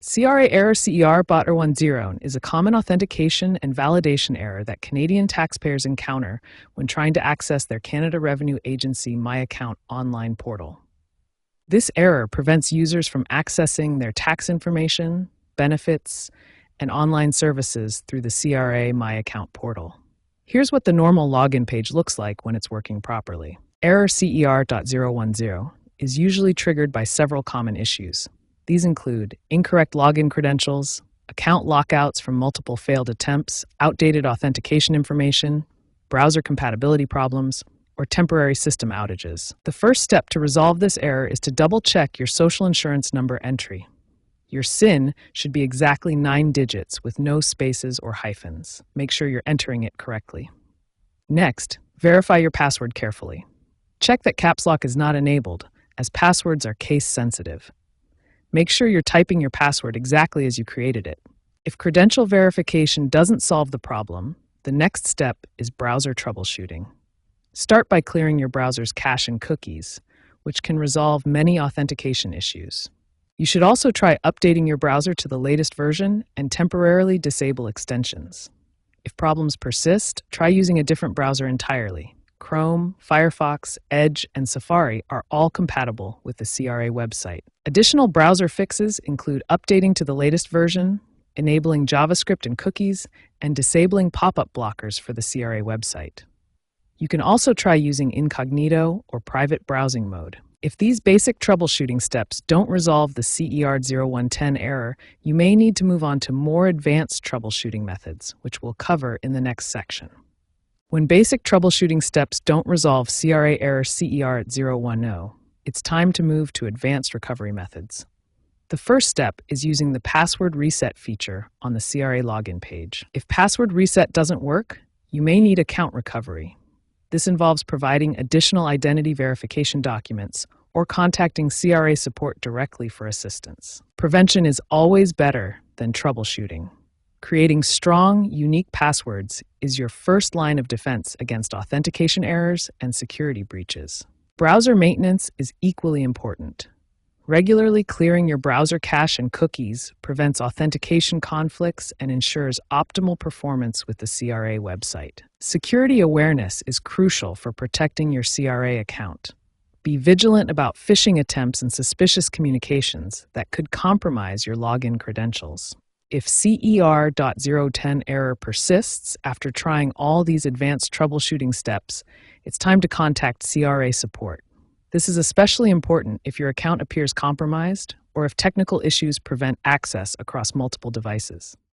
CRA Error CER bot or 10 is a common authentication and validation error that Canadian taxpayers encounter when trying to access their Canada Revenue Agency My Account online portal. This error prevents users from accessing their tax information, benefits, and online services through the CRA My Account portal. Here's what the normal login page looks like when it's working properly. Error CER.010 is usually triggered by several common issues. These include incorrect login credentials, account lockouts from multiple failed attempts, outdated authentication information, browser compatibility problems, or temporary system outages. The first step to resolve this error is to double-check your social insurance number entry. Your SIN should be exactly 9 digits with no spaces or hyphens. Make sure you're entering it correctly. Next, verify your password carefully. Check that caps lock is not enabled, as passwords are case-sensitive. Make sure you're typing your password exactly as you created it. If credential verification doesn't solve the problem, the next step is browser troubleshooting. Start by clearing your browser's cache and cookies, which can resolve many authentication issues. You should also try updating your browser to the latest version and temporarily disable extensions. If problems persist, try using a different browser entirely. Chrome, Firefox, Edge, and Safari are all compatible with the CRA website. Additional browser fixes include updating to the latest version, enabling JavaScript and cookies, and disabling pop-up blockers for the CRA website. You can also try using incognito or private browsing mode. If these basic troubleshooting steps don't resolve the CER0110 error, you may need to move on to more advanced troubleshooting methods, which we'll cover in the next section. When basic troubleshooting steps don't resolve CRA Error CER.010, it's time to move to advanced recovery methods. The first step is using the password reset feature on the CRA login page. If password reset doesn't work, you may need account recovery. This involves providing additional identity verification documents or contacting CRA support directly for assistance. Prevention is always better than troubleshooting. Creating strong, unique passwords is your first line of defense against authentication errors and security breaches. Browser maintenance is equally important. Regularly clearing your browser cache and cookies prevents authentication conflicts and ensures optimal performance with the CRA website. Security awareness is crucial for protecting your CRA account. Be vigilant about phishing attempts and suspicious communications that could compromise your login credentials. If CER.010 error persists after trying all these advanced troubleshooting steps, it's time to contact CRA support. This is especially important if your account appears compromised or if technical issues prevent access across multiple devices.